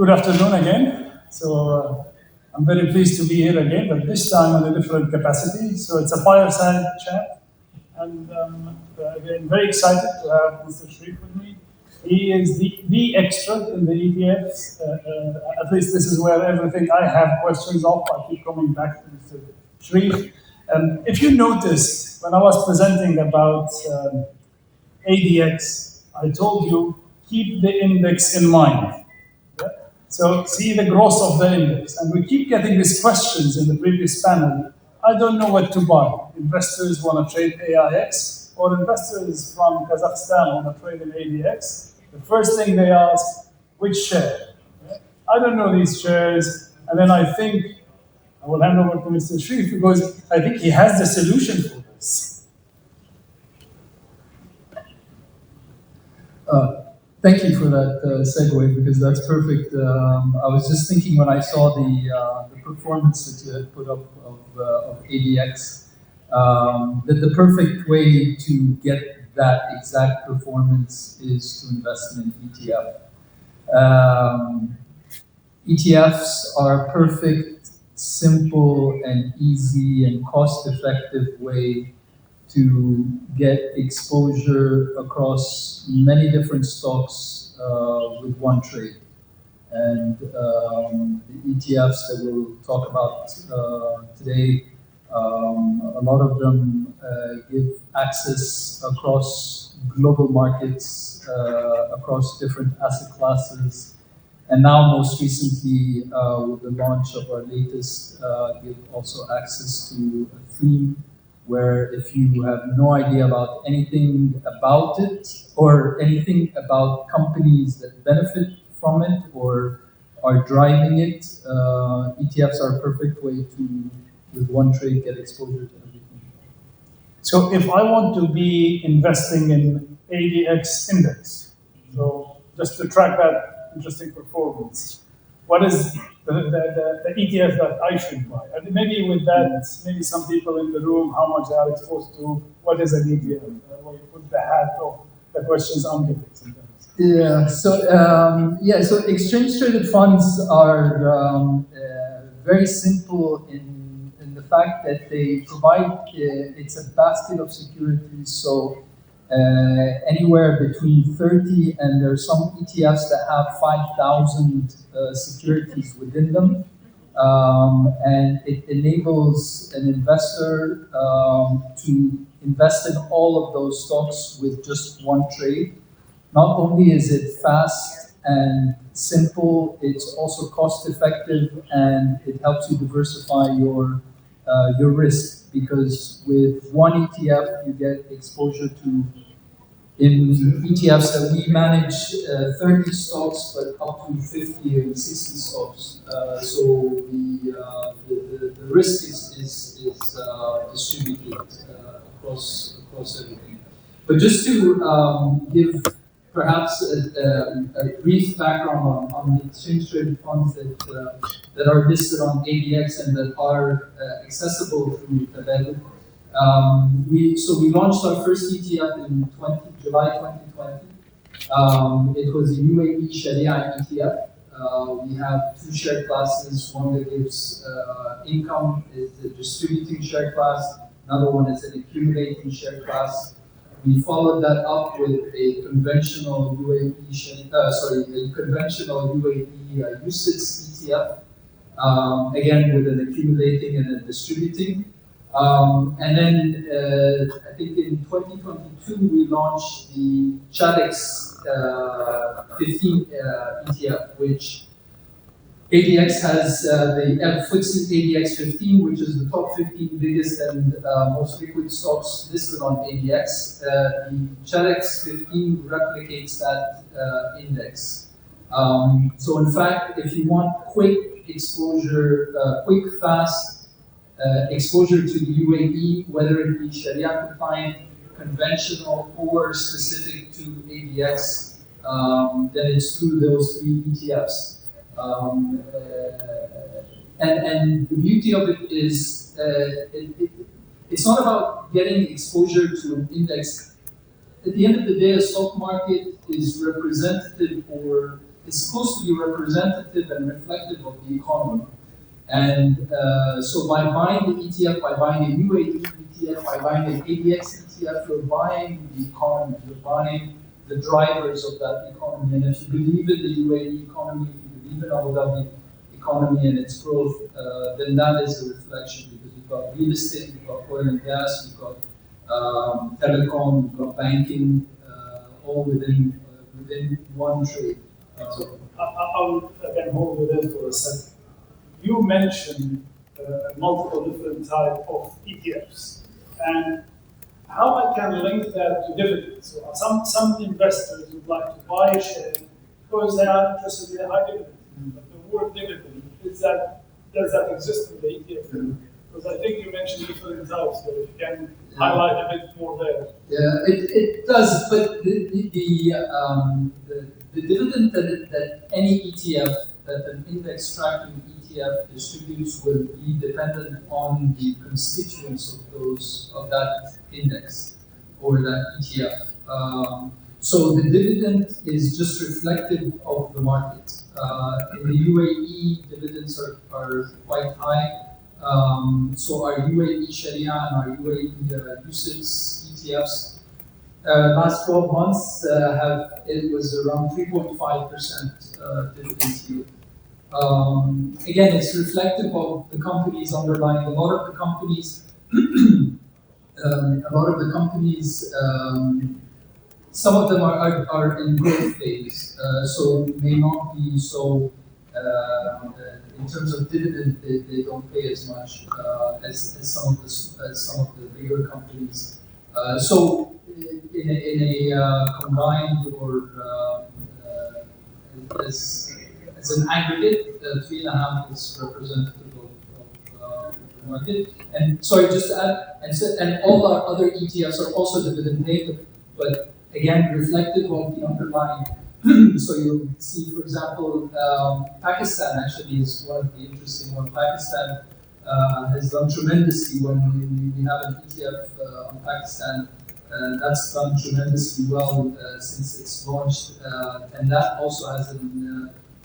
Good afternoon again. I'm very pleased to be here again, but this time in a different capacity. So it's a fireside chat. And again, very excited to have Mr. Sharif with me. He is the expert in the ETFs. At least this is where everything I have questions of. I keep coming back to Mr. Sharif. If you noticed, when I was presenting about ADX, I told you, keep the index in mind. So see the growth of the index. And we keep getting these questions in the previous panel. I don't know what to buy. Investors want to trade AIX, or investors from Kazakhstan want to trade in ADX. The first thing they ask, which share? I don't know these shares. And then I think, I will hand over to Mr. Sharif because I think he has the solution for this. Thank you for that segue, because that's perfect. I was just thinking when I saw the performance that you had put up of ADX, that the perfect way to get that exact performance is to invest in an ETF. ETFs are a perfect, simple, and easy and cost-effective way to get exposure across many different stocks with one trade. And the ETFs that we'll talk about today, a lot of them give access across global markets, across different asset classes. And now, most recently, with the launch of our latest, give also access to a theme where if you have no idea about anything about it or anything about companies that benefit from it or are driving it, ETFs are a perfect way to, with one trade, get exposure to everything. So if I want to be investing in ADX index, so just to track that interesting performance, what is the ETF that I should buy? And maybe with that, maybe some people in the room, how much they are exposed to, what is an ETF? We'll put the hat of the questions I'm getting sometimes. Yeah, so exchange traded funds are very simple in the fact that they provide, it's a basket of securities, so anywhere between 30, and there are some ETFs that have 5,000 securities within them. And it enables an investor to invest in all of those stocks with just one trade. Not only is it fast and simple, it's also cost effective, and it helps you diversify your risk, because with one ETF you get exposure to, in ETFs that we manage, 30 stocks, but up to 50 and 60 stocks. So the risk is distributed across everything. But just to give perhaps a brief background on the exchange traded funds that are listed on ADX and that are accessible through Tabadul. We launched our first ETF in July 2020. It was a UAE Sharia ETF. We have two share classes. One that gives income, is the distributing share class. Another one is an accumulating share class. We followed that up with a conventional UAE UCITS ETF, again with an accumulating and a distributing. And then I think in 2022 we launched the ADX 15 ETF, which ADX has the FTSE ADX 15, which is the top 15 biggest and most liquid stocks listed on ADX. The ADX 15 replicates that index. So in fact, if you want quick exposure, quick, fast exposure to the UAE, whether it be Sharia compliant, conventional, or specific to ADX, then it's through those three ETFs. And the beauty of it is it's not about getting exposure to an index. At the end of the day, a stock market is representative, or is supposed to be representative and reflective of the economy. And so by buying the ETF, by buying a UAE ETF, by buying an ADX ETF, you're buying the economy, you're buying the drivers of that economy. And if you believe in the UAE economy, if you believe in Abu Dhabi economy and its growth, then that is a reflection, because you've got real estate, you've got oil and gas, you've got telecom, you've got banking, all within one trade. So I'll again hold with it for a second. You mentioned multiple different type of ETFs, and how I can link that to dividends. So some investors would like to buy a share because they are interested in a high dividend. But the word dividend does that exist in the ETF? Because I think you mentioned different types, but if you can highlight a bit more there. Yeah, it does, but the dividend that any ETF, that an index tracking ETF distributes, will be dependent on the constituents of that index or that ETF. So the dividend is just reflective of the market. In the UAE, dividends are quite high. So our UAE Sharia and our UAE UCITS ETFs, last 12 months it was around 3.5% dividend yield. Again, it's reflective of the companies underlying. A lot of the companies, some of them are in growth phase, so may not be so. In terms of dividend, they don't pay as much as some of the bigger companies. So in a combined or as an aggregate, 3.5 is representative of the market. And sorry, just to add, and all our other ETFs are also dividend paying, but again, reflective of the underlying. So you'll see, for example, Pakistan actually is one of the interesting ones. Pakistan has done tremendously when we have an ETF on Pakistan. That's done tremendously well since it's launched, and that also has a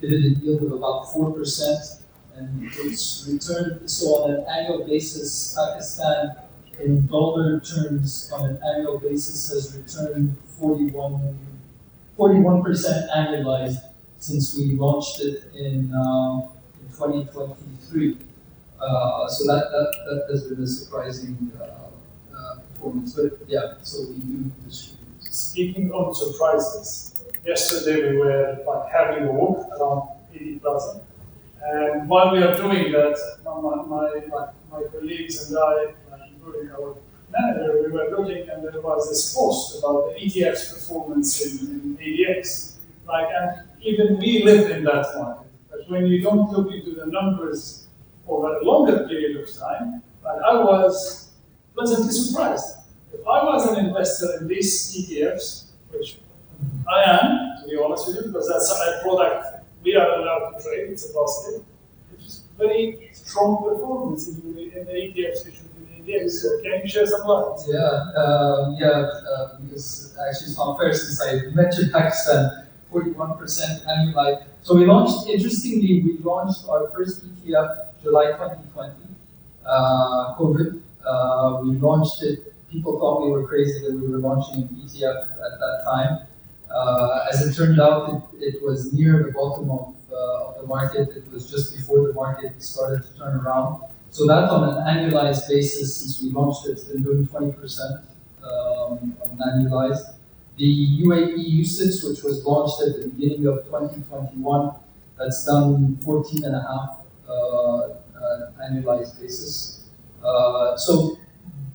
dividend yield of about 4%, and it's returned. So on an annual basis, Pakistan, in dollar terms, on an annual basis, has returned 41% annualized since we launched it in 2023. So that has been a surprising performance. But yeah, so we do distribute. Speaking of surprises, yesterday we were like having a walk around ED Plaza, and while we are doing that, my colleagues and I, including our manager, we were looking, and there was this post about the ETF's performance in ADX. And even we live in that market. But when you don't look into the numbers over a longer period of time, I was pleasantly surprised. If I was an investor in these ETFs, which I am, to be honest with you, because that's a product we are allowed to trade, it's a basket, it's very strong performance in the ETFs issued in the ADX. So can you share some light? Because actually it's not fair since I mentioned Pakistan, 41% annualized. So we launched our first ETF July 2020, COVID. We launched it. People thought we were crazy that we were launching an ETF at that time. As it turned out, it was near the bottom of the market. It was just before the market started to turn around. So that on an annualized basis, since we launched it, it's been doing 20% on annualized. The UAE UCITS, which was launched at the beginning of 2021, that's done 14.5 annualized basis.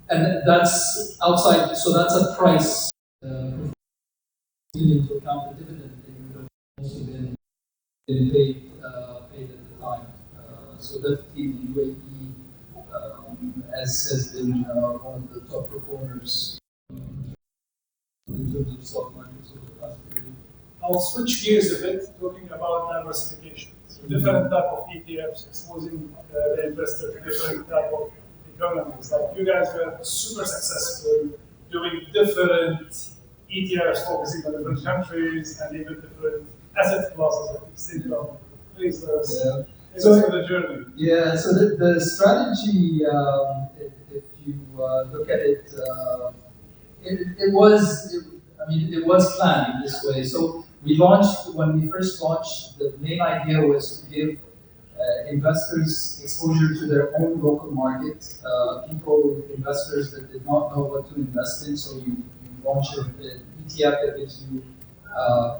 And that's outside, so that's a price. Into account the dividend, they would have also been paid at the time. So definitely the UAE has been one of the top performers in terms of stock markets over the past period. I'll switch gears a bit, talking about diversification. So different type of ETFs, exposing the investor to different type of economies. Like you guys were super successful doing different ETFs focusing on different countries and even different asset classes at the same time. Please, Yeah. take us through the journey. Yeah, so the strategy, if you look at it, it was planned in this way. So when we first launched, the main idea was to give investors exposure to their own local market, investors that did not know what to invest in. So you launch an ETF that gives you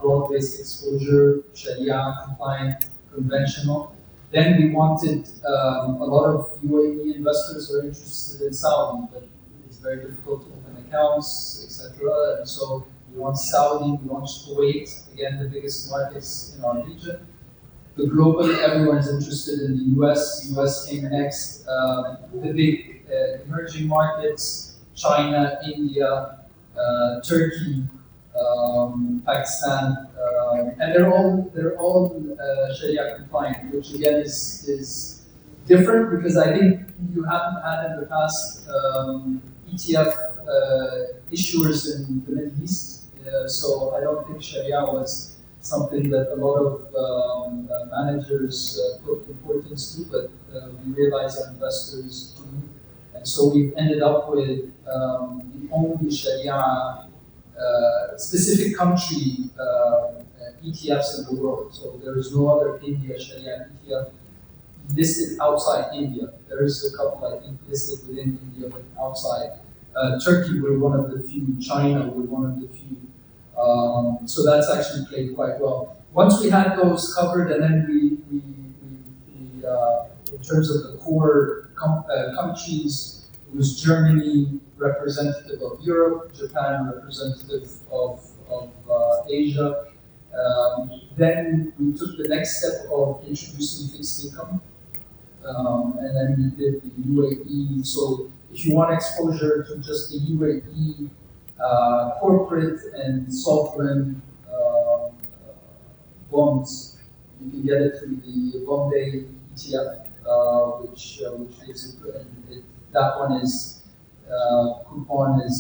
broad-based exposure, Sharia compliant, conventional. Then we wanted a lot of UAE investors who are interested in Saudi, but it's very difficult to open accounts, etc. And so we launched Saudi, we launched Kuwait, again the biggest markets in our region. The global, everyone's interested in the US. US came next. The big emerging markets, China, India, Turkey, Pakistan, and they're all Sharia compliant, which again is different because I think you haven't had in the past ETF issuers in the Middle East. So I don't think Sharia was something that a lot of managers put importance to, but we realize our investors do. And so we've ended up with the only Sharia specific country ETFs in the world. So there is no other India Sharia ETF listed outside India. There is a couple, I think, listed within India, but outside. Turkey, we're one of the few. China, we're one of the few. So that's actually played quite well. Once we had those covered, and then we in terms of the core countries, it was Germany, representative of Europe, Japan, representative of Asia. Then we took the next step of introducing fixed income, and then we did the UAE. So if you want exposure to just the UAE corporate and sovereign bonds, you can get it through the Bombay ETF, which gives it. That one is coupon is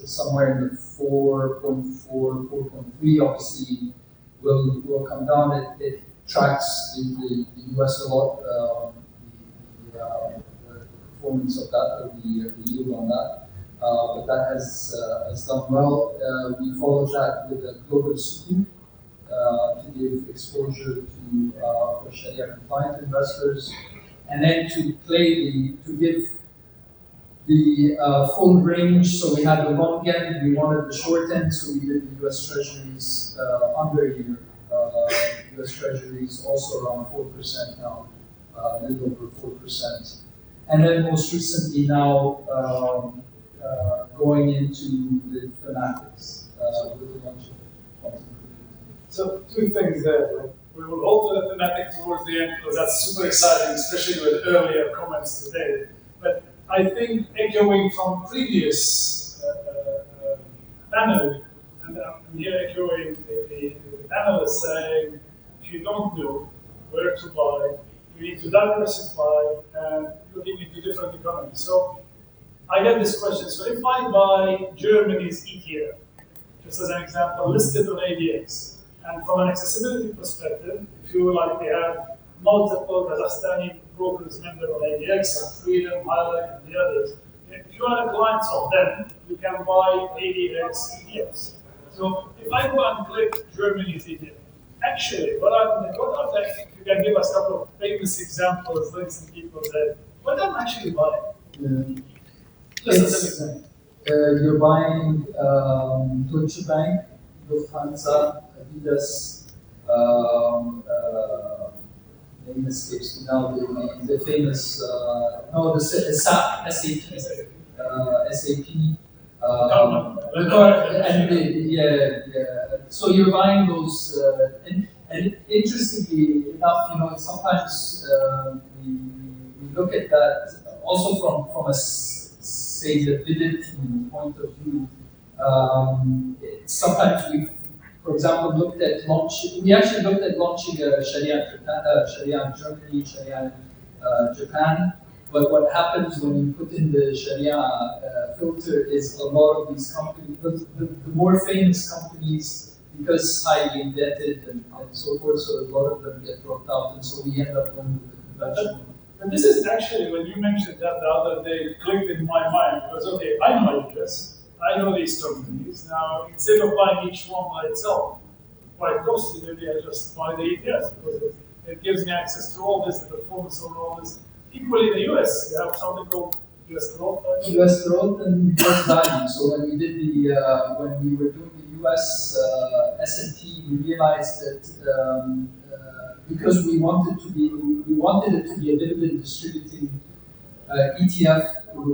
somewhere in the 4.4, 4.3. Obviously, will come down. It tracks the US a lot. The performance of that, or the yield on that. But that has done well. We followed that with a global sukuk to give exposure to for Sharia compliant investors, and then to give the full range. So we had the long end, we wanted the short end, so we did the US Treasuries under a year. US Treasuries also around 4% now, a little over 4%. And then most recently now, going into the thematics with a bunch of quantum computing. So two things there. Like, we will hold to the thematic towards the end because that's super exciting, especially with earlier comments today. But I think echoing from previous panel, and I'm here echoing the panelists saying, if you don't know where to buy, you need to diversify and looking into different economies. So I get this question. So if I buy Germany's ETF, just as an example, listed on ADX, and from an accessibility perspective, if you like, they have multiple Kazakhstani brokers member on ADX, like Freedom, Highlight, and the others. If you are a client of them, you can buy ADX ETFs. So if I go and click Germany's ETF, actually, what are the, if you can give us a couple of famous examples, like some people said, what I'm actually buying? Just as an example. You're buying Deutsche Bank, Lufthansa, Adidas, name escapes me now, the famous, SAP, SAP, so you're buying those, and interestingly enough, sometimes we look at that also from a say the ability point of view. Sometimes we, for example, looked at launching. We actually looked at launching Sharia in Germany, Sharia in Japan. But what happens when you put in the Sharia filter is a lot of these companies, the more famous companies because highly indebted and so forth, so a lot of them get dropped out, and so we end up going with the conventional. And this is actually, when you mentioned that the other day, it clicked in my mind, because okay, I know this, I know these companies. Now, instead of buying each one by itself, quite costly, maybe I just buy the ETFs, because it gives me access to all this, the performance of all this. Equally in the US, you have something called US growth. US growth and US value. So when we did when we were doing the US S&P, we realized that because we wanted it to be a dividend distributing ETF.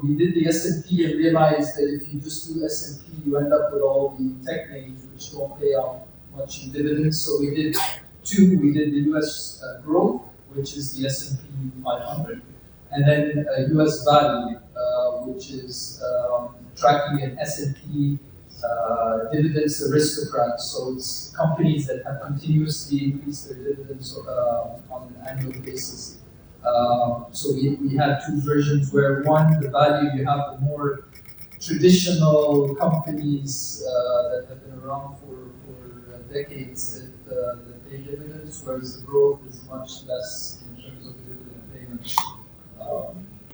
We did the S&P and realized that if you just do S&P, you end up with all the tech names which don't pay out much in dividends. So we did two. We did the US growth, which is the S&P 500, and then US value, which is tracking an S&P dividends aristocrats. So it's companies that have continuously increased their dividends on an annual basis. So we had two versions where one, the value, you have the more traditional companies that have been around for decades that pay dividends, whereas the growth is much less in terms of dividend payments.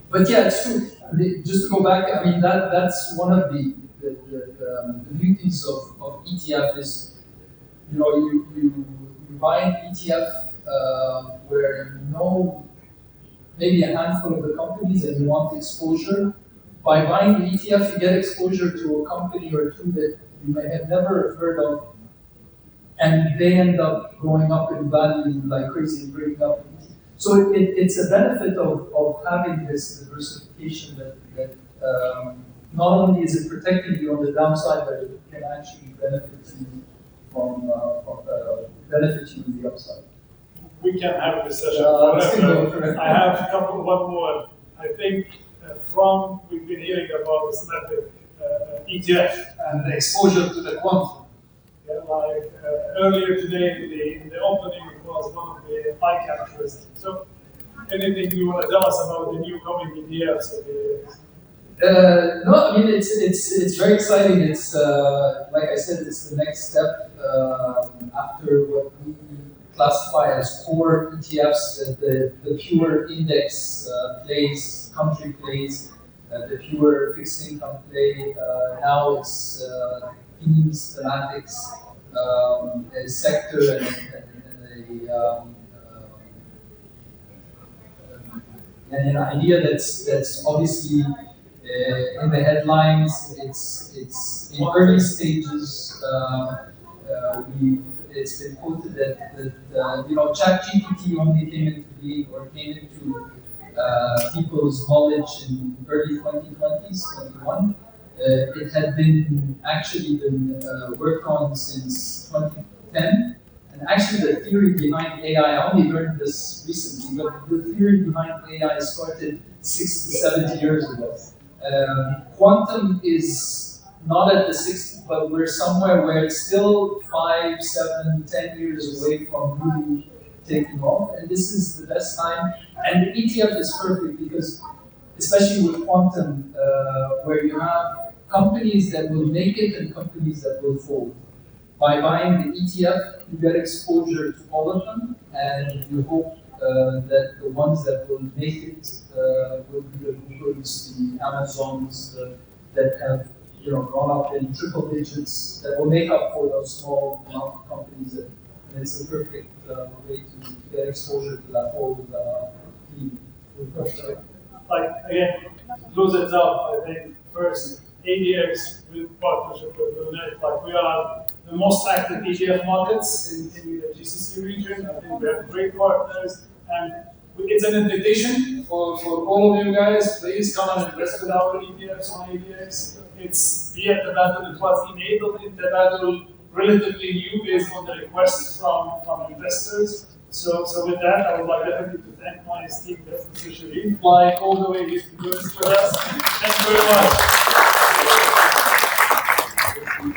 But yeah, it's true. Just to go back, I mean that's one of the beauties of ETF is, you know, you buy an ETF where you know maybe a handful of the companies and you want exposure. By buying the ETF, you get exposure to a company or two that you may have never heard of, and they end up going up in value like crazy and bringing up. So it's a benefit of having this diversification that not only is it protecting you on the downside, but it can actually benefit you from benefit you in the upside. We can have this session. I have one more. I think we've been hearing about the thematic ETF and the exposure to the quantum. Yeah, like earlier today in the opening, it was one of the eye captures. So, anything you want to tell us about the new coming ETFs? No, I mean it's very exciting. It's like I said, it's the next step after what we classify as core ETFs, the pure index plays, country plays, the pure fixed income play. Now it's themes, thematics, a sector, and an idea that's obviously in the headlines. It's in early stages. It's been quoted that ChatGPT only came into being or came into people's knowledge in early 2020s, 21. It had been worked on since 2010, and actually the theory behind AI, I only learned this recently, but the theory behind AI started 60, 70 years ago. Quantum is not at the 60, but we're somewhere where it's still 5, 7, 10 years away from really taking off, and this is the best time. And the ETF is perfect because, especially with quantum, where you have companies that will make it and companies that will fold. By buying the ETF, you get exposure to all of them, and you hope that the ones that will make it will be the Googles, the Amazons that have gone up in triple digits, that will make up for those small amount of companies. And it's a perfect way to get exposure to that whole theme. Like again, to close it up, I think first ADX with partnership with Lunate, like we are the most active ETF markets in the GCC region. I think we have great partners, and it's an invitation for all of you guys. Please come and invest with our ETFs on ADX. It's via Tabadul. It was enabled in Tabadul relatively new based on the requests from investors. So with that, I would like definitely to thank my esteemed guest, Mr. Sharif, flying all the way here to do this with us. Thank you very much.